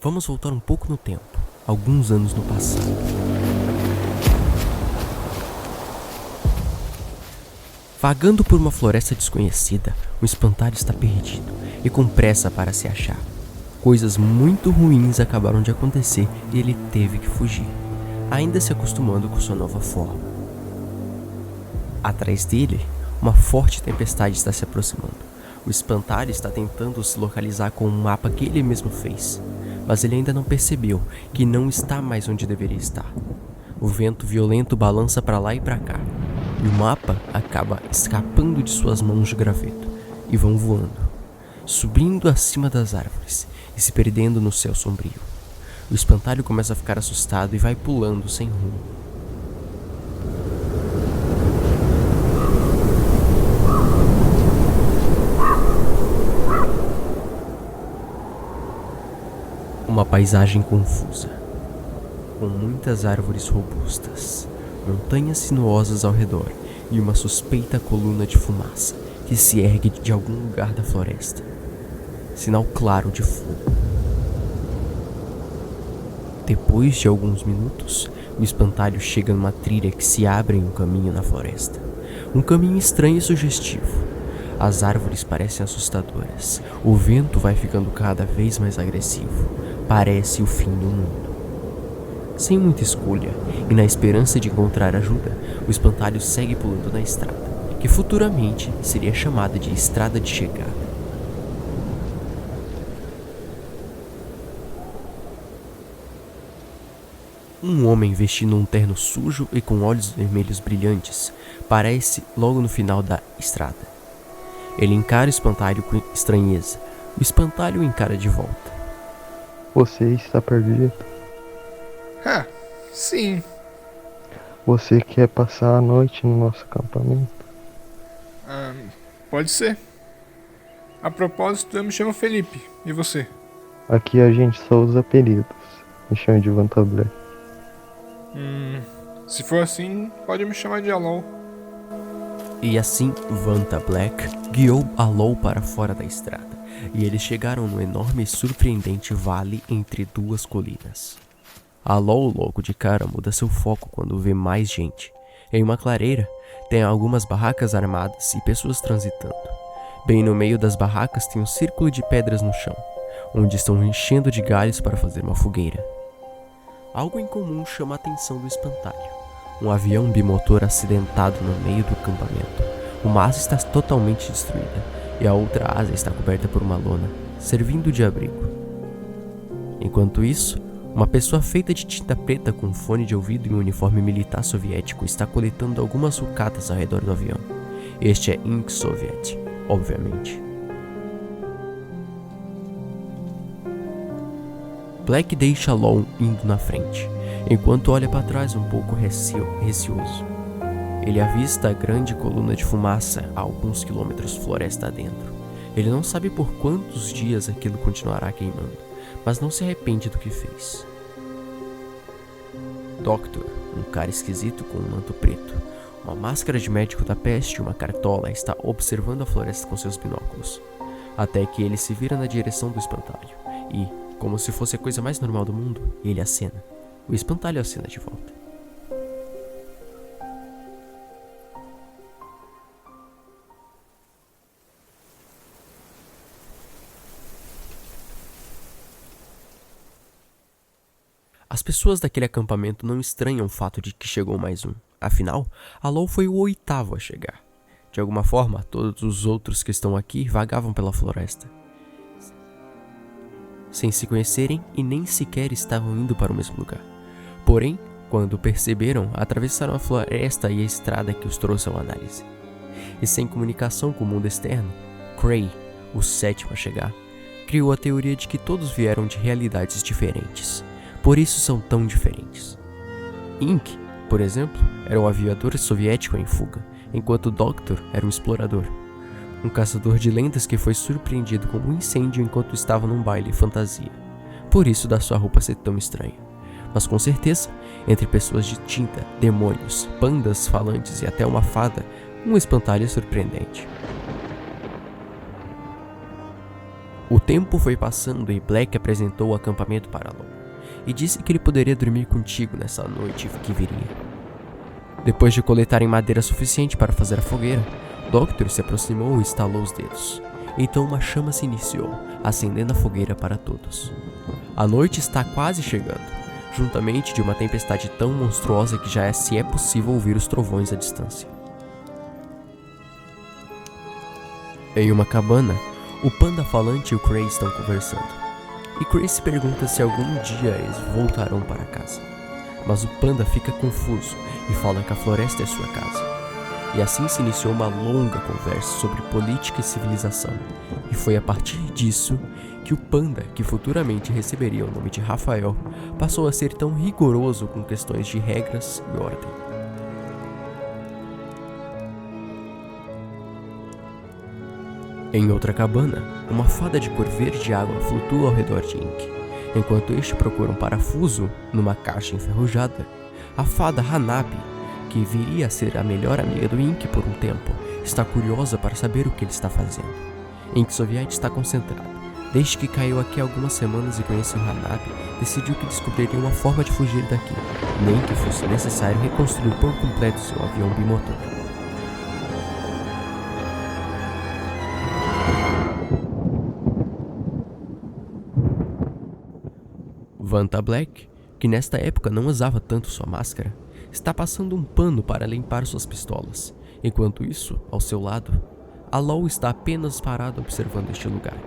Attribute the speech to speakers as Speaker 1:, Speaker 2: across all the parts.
Speaker 1: Vamos voltar um pouco no tempo, alguns anos no passado. Vagando por uma floresta desconhecida, o espantalho está perdido e com pressa para se achar. Coisas muito ruins acabaram de acontecer e ele teve que fugir, ainda se acostumando com sua nova forma. Atrás dele, uma forte tempestade está se aproximando. O espantalho está tentando se localizar com um mapa que ele mesmo fez, mas ele ainda não percebeu que não está mais onde deveria estar. O vento violento balança para lá e para cá, e o mapa acaba escapando de suas mãos de graveto e vão voando, subindo acima das árvores e se perdendo no céu sombrio. O espantalho começa a ficar assustado e vai pulando sem rumo. Uma paisagem confusa, com muitas árvores robustas, montanhas sinuosas ao redor e uma suspeita coluna de fumaça que se ergue de algum lugar da floresta. Sinal claro de fogo. Depois de alguns minutos, o espantalho chega numa trilha que se abre em um caminho na floresta. Um caminho estranho e sugestivo. As árvores parecem assustadoras. O vento vai ficando cada vez mais agressivo. Parece o fim do mundo. Sem muita escolha e na esperança de encontrar ajuda, o espantalho segue pulando na estrada, que futuramente seria chamada de Estrada de Chegada. Um homem vestindo um terno sujo e com olhos vermelhos brilhantes aparece logo no final da estrada. Ele encara o espantalho com estranheza. O espantalho o encara de volta.
Speaker 2: Você está perdido?
Speaker 3: Sim.
Speaker 2: Você quer passar a noite no nosso acampamento?
Speaker 3: Pode ser. A propósito, eu me chamo Felipe. E você?
Speaker 2: Aqui a gente só usa apelidos. Me chama de Vanta Black.
Speaker 3: Se for assim, pode me chamar de Alol.
Speaker 1: E assim, Vanta Black guiou Alol para fora da estrada, e eles chegaram no enorme e surpreendente vale entre duas colinas. Alol logo de cara muda seu foco quando vê mais gente. Em uma clareira, tem algumas barracas armadas e pessoas transitando. Bem no meio das barracas tem um círculo de pedras no chão, onde estão enchendo de galhos para fazer uma fogueira. Algo incomum chama a atenção do espantalho. Um avião bimotor acidentado no meio do acampamento. Uma asa está totalmente destruída e a outra asa está coberta por uma lona, servindo de abrigo. Enquanto isso, uma pessoa feita de tinta preta com fone de ouvido e um uniforme militar soviético está coletando algumas sucatas ao redor do avião. Este é Ink Soviet, obviamente. Black deixa Lon indo na frente, enquanto olha para trás um pouco receoso. Ele avista a grande coluna de fumaça a alguns quilômetros floresta adentro. Ele não sabe por quantos dias aquilo continuará queimando, mas não se arrepende do que fez. Doctor, um cara esquisito com um manto preto, uma máscara de médico da peste e uma cartola, está observando a floresta com seus binóculos, até que ele se vira na direção do espantalho e, como se fosse a coisa mais normal do mundo, ele acena. O espantalho acena de volta. As pessoas daquele acampamento não estranham o fato de que chegou mais um. Afinal, Alol foi o 8º a chegar. De alguma forma, todos os outros que estão aqui vagavam pela floresta, sem se conhecerem e nem sequer estavam indo para o mesmo lugar. Porém, quando perceberam, atravessaram a floresta e a estrada que os trouxe à análise. E sem comunicação com o mundo externo, Cray, o 7º a chegar, criou a teoria de que todos vieram de realidades diferentes. Por isso são tão diferentes. Ink, por exemplo, era um aviador soviético em fuga, enquanto Doctor era um explorador. Um caçador de lendas que foi surpreendido com um incêndio enquanto estava num baile fantasia. Por isso da sua roupa ser tão estranha. Mas com certeza, entre pessoas de tinta, demônios, pandas falantes e até uma fada, um espantalho surpreendente. O tempo foi passando e Black apresentou o acampamento para Alon e disse que ele poderia dormir contigo nessa noite que viria. Depois de coletarem madeira suficiente para fazer a fogueira, Doctor se aproximou e estalou os dedos. Então uma chama se iniciou, acendendo a fogueira para todos. A noite está quase chegando, juntamente de uma tempestade tão monstruosa que já se é possível ouvir os trovões à distância. Em uma cabana, o panda falante e o Cray estão conversando. E Cray se pergunta se algum dia eles voltarão para casa. Mas o panda fica confuso e fala que a floresta é sua casa. E assim se iniciou uma longa conversa sobre política e civilização. E foi a partir disso que o panda, que futuramente receberia o nome de Rafael, passou a ser tão rigoroso com questões de regras e ordem. Em outra cabana, uma fada de cor verde água flutua ao redor de Ink. Enquanto este procura um parafuso numa caixa enferrujada, a fada Hanabi, que viria a ser a melhor amiga do Ink por um tempo, está curiosa para saber o que ele está fazendo. Ink Soviet está concentrado. Desde que caiu aqui há algumas semanas e conheceu Hanabi, decidiu que descobriria uma forma de fugir daqui, nem que fosse necessário reconstruir por completo seu avião bimotor. Vanta Black, que nesta época não usava tanto sua máscara, está passando um pano para limpar suas pistolas. Enquanto isso, ao seu lado, Alol está apenas parado observando este lugar.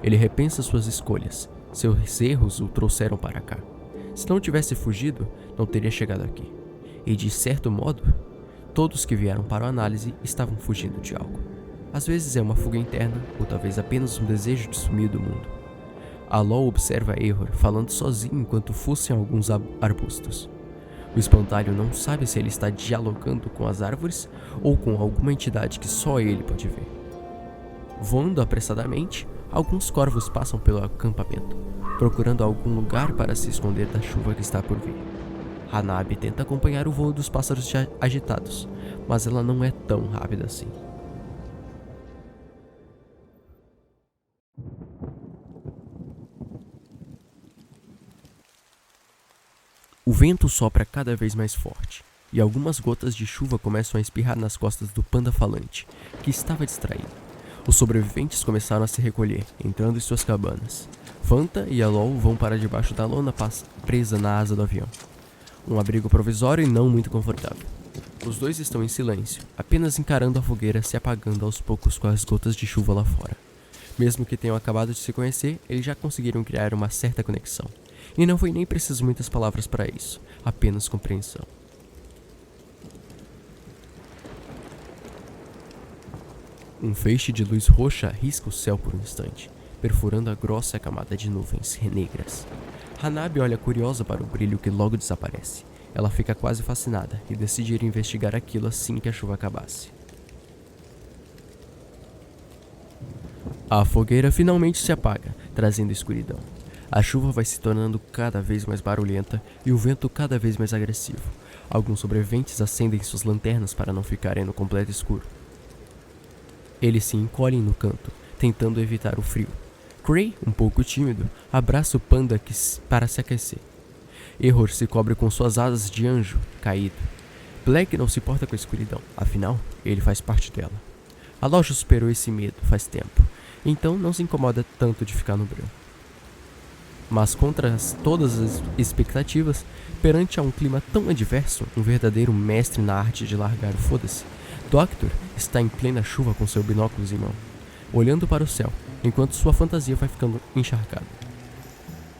Speaker 1: Ele repensa suas escolhas. Seus erros o trouxeram para cá. Se não tivesse fugido, não teria chegado aqui. E de certo modo, todos que vieram para a análise estavam fugindo de algo. Às vezes é uma fuga interna, ou talvez apenas um desejo de sumir do mundo. Alol observa Error falando sozinho enquanto fuça em alguns arbustos. O espantalho não sabe se ele está dialogando com as árvores ou com alguma entidade que só ele pode ver. Voando apressadamente, alguns corvos passam pelo acampamento, procurando algum lugar para se esconder da chuva que está por vir. Hanabi tenta acompanhar o voo dos pássaros agitados, mas ela não é tão rápida assim. O vento sopra cada vez mais forte, e algumas gotas de chuva começam a espirrar nas costas do panda falante, que estava distraído. Os sobreviventes começaram a se recolher, entrando em suas cabanas. Vanta e Alol vão para debaixo da lona presa na asa do avião. Um abrigo provisório e não muito confortável. Os dois estão em silêncio, apenas encarando a fogueira se apagando aos poucos com as gotas de chuva lá fora. Mesmo que tenham acabado de se conhecer, eles já conseguiram criar uma certa conexão. E não foi nem preciso muitas palavras para isso, apenas compreensão. Um feixe de luz roxa risca o céu por um instante, perfurando a grossa camada de nuvens negras. Hanabi olha curiosa para o brilho que logo desaparece. Ela fica quase fascinada e decide ir investigar aquilo assim que a chuva acabasse. A fogueira finalmente se apaga, trazendo escuridão. A chuva vai se tornando cada vez mais barulhenta e o vento cada vez mais agressivo. Alguns sobreviventes acendem suas lanternas para não ficarem no completo escuro. Eles se encolhem no canto, tentando evitar o frio. Cray, um pouco tímido, abraça o panda para se aquecer. Error se cobre com suas asas de anjo caído. Black não se importa com a escuridão, afinal, ele faz parte dela. A loja superou esse medo faz tempo, então não se incomoda tanto de ficar no breu. Mas contra todas as expectativas, perante a um clima tão adverso, um verdadeiro mestre na arte de largar o foda-se, Doctor está em plena chuva com seu binóculos em mão, olhando para o céu, enquanto sua fantasia vai ficando encharcada.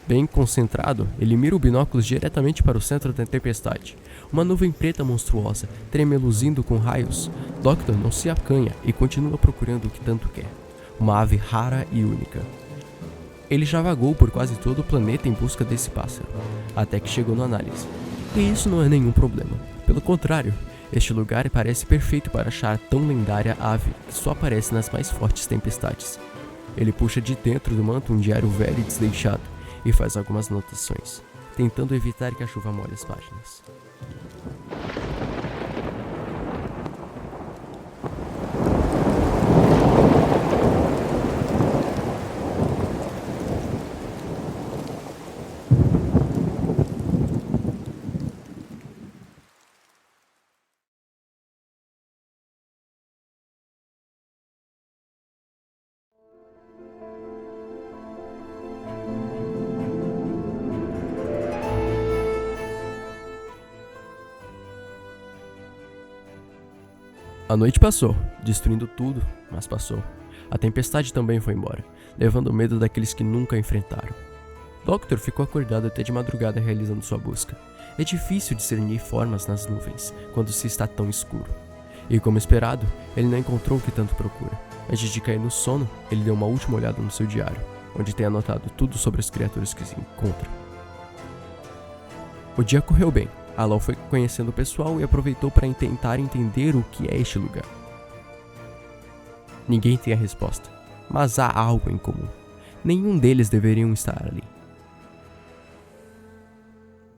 Speaker 1: Bem concentrado, ele mira o binóculos diretamente para o centro da tempestade. Uma nuvem preta monstruosa, tremeluzindo com raios. Doctor não se acanha e continua procurando o que tanto quer. Uma ave rara e única. Ele já vagou por quase todo o planeta em busca desse pássaro, até que chegou na análise. E isso não é nenhum problema. Pelo contrário, este lugar parece perfeito para achar a tão lendária ave que só aparece nas mais fortes tempestades. Ele puxa de dentro do manto um diário velho e desleixado e faz algumas anotações, tentando evitar que a chuva molhe as páginas. A noite passou, destruindo tudo, mas passou. A tempestade também foi embora, levando o medo daqueles que nunca enfrentaram. Doctor ficou acordado até de madrugada realizando sua busca. É difícil discernir formas nas nuvens, quando se está tão escuro. E como esperado, ele não encontrou o que tanto procura. Antes de cair no sono, ele deu uma última olhada no seu diário, onde tem anotado tudo sobre as criaturas que se encontram. O dia correu bem. Alon foi conhecendo o pessoal e aproveitou para tentar entender o que é este lugar. Ninguém tem a resposta, mas há algo em comum. Nenhum deles deveriam estar ali.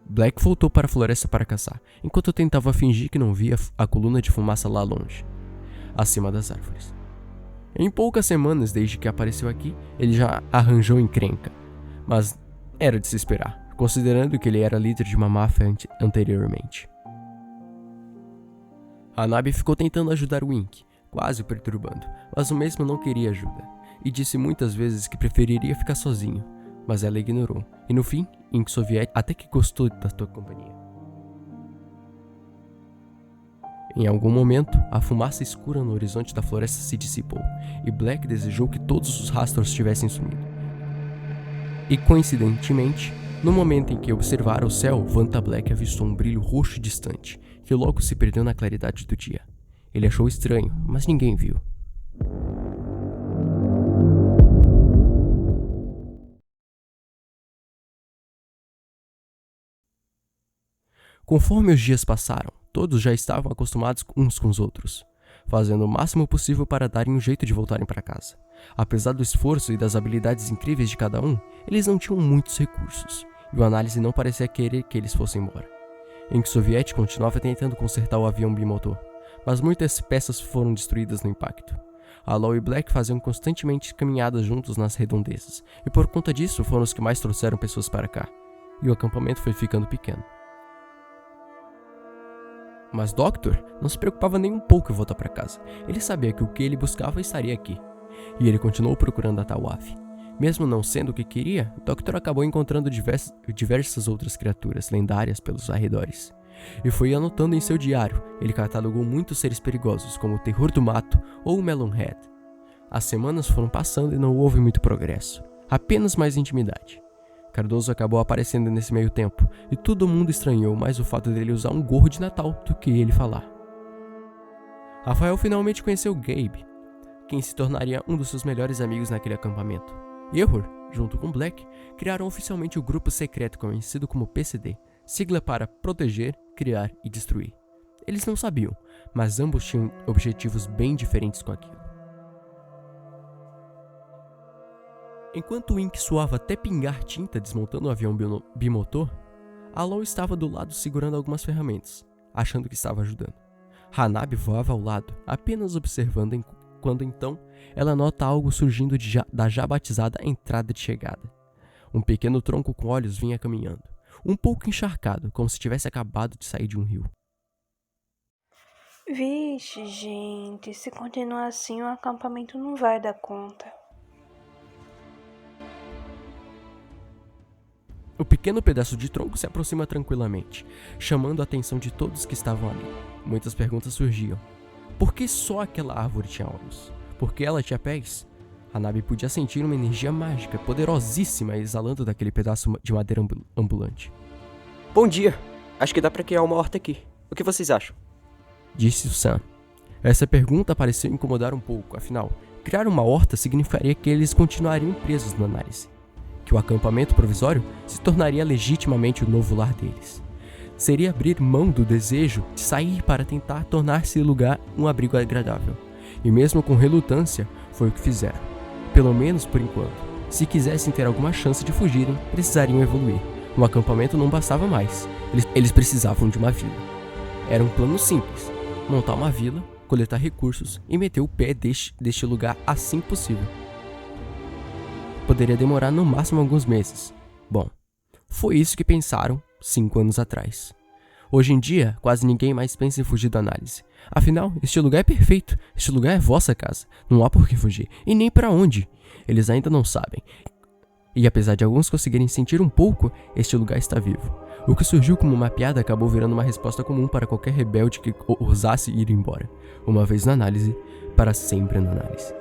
Speaker 1: Black voltou para a floresta para caçar, enquanto tentava fingir que não via a coluna de fumaça lá longe, acima das árvores. Em poucas semanas desde que apareceu aqui, ele já arranjou encrenca, mas era de se esperar, considerando que ele era líder de uma máfia anteriormente. Hanabi ficou tentando ajudar Wink, quase o perturbando, mas o mesmo não queria ajuda, e disse muitas vezes que preferiria ficar sozinho, mas ela ignorou, e no fim, Ink Soviet até que gostou da sua companhia. Em algum momento, a fumaça escura no horizonte da floresta se dissipou, e Black desejou que todos os rastros tivessem sumido. E coincidentemente, no momento em que observara o céu, Vanta Black avistou um brilho roxo distante, que logo se perdeu na claridade do dia. Ele achou estranho, mas ninguém viu. Conforme os dias passaram, todos já estavam acostumados uns com os outros, fazendo o máximo possível para darem um jeito de voltarem para casa. Apesar do esforço e das habilidades incríveis de cada um, eles não tinham muitos recursos, e o análise não parecia querer que eles fossem embora. Ink Soviet continuava tentando consertar o avião bimotor, mas muitas peças foram destruídas no impacto. Alon e Black faziam constantemente caminhadas juntos nas redondezas, e por conta disso foram os que mais trouxeram pessoas para cá, e o acampamento foi ficando pequeno. Mas Doctor não se preocupava nem um pouco em voltar para casa. Ele sabia que o que ele buscava estaria aqui. E ele continuou procurando a tal ave. Mesmo não sendo o que queria, Doctor acabou encontrando diversas outras criaturas lendárias pelos arredores. E foi anotando em seu diário. Ele catalogou muitos seres perigosos, como o Terror do Mato ou o Melonhead. As semanas foram passando e não houve muito progresso. Apenas mais intimidade. Cardoso acabou aparecendo nesse meio tempo, e todo mundo estranhou mais o fato dele usar um gorro de Natal do que ele falar. Rafael finalmente conheceu Gabe, quem se tornaria um dos seus melhores amigos naquele acampamento. Ehor, junto com Black, criaram oficialmente o grupo secreto conhecido como PCD, sigla para Proteger, Criar e Destruir. Eles não sabiam, mas ambos tinham objetivos bem diferentes com aquilo. Enquanto Wink suava até pingar tinta desmontando o avião bimotor, Alon estava do lado segurando algumas ferramentas, achando que estava ajudando. Hanabi voava ao lado, apenas observando, quando então ela nota algo surgindo da já batizada entrada de chegada. Um pequeno tronco com olhos vinha caminhando, um pouco encharcado, como se tivesse acabado de sair de um rio.
Speaker 4: Vixe, gente, se continuar assim o acampamento não vai dar conta.
Speaker 1: O pequeno pedaço de tronco se aproxima tranquilamente, chamando a atenção de todos que estavam ali. Muitas perguntas surgiam. Por que só aquela árvore tinha olhos? Por que ela tinha pés? Hanabi podia sentir uma energia mágica, poderosíssima, exalando daquele pedaço de madeira ambulante.
Speaker 5: Bom dia! Acho que dá pra criar uma horta aqui. O que vocês acham?
Speaker 1: Disse o Sam. Essa pergunta pareceu incomodar um pouco, afinal, criar uma horta significaria que eles continuariam presos na análise. Que o acampamento provisório se tornaria legitimamente o novo lar deles. Seria abrir mão do desejo de sair para tentar tornar esse lugar um abrigo agradável. E mesmo com relutância, foi o que fizeram. Pelo menos por enquanto. Se quisessem ter alguma chance de fugirem, precisariam evoluir. Um acampamento não bastava mais. Eles precisavam de uma vila. Era um plano simples. Montar uma vila, coletar recursos e meter o pé deste lugar assim que possível. Poderia demorar no máximo alguns meses. Bom, foi isso que pensaram 5 anos atrás. Hoje em dia, quase ninguém mais pensa em fugir da análise. Afinal, este lugar é perfeito. Este lugar é vossa casa. Não há por que fugir. E nem para onde. Eles ainda não sabem. E apesar de alguns conseguirem sentir um pouco, este lugar está vivo. O que surgiu como uma piada acabou virando uma resposta comum para qualquer rebelde que ousasse ir embora. Uma vez na análise, para sempre na análise.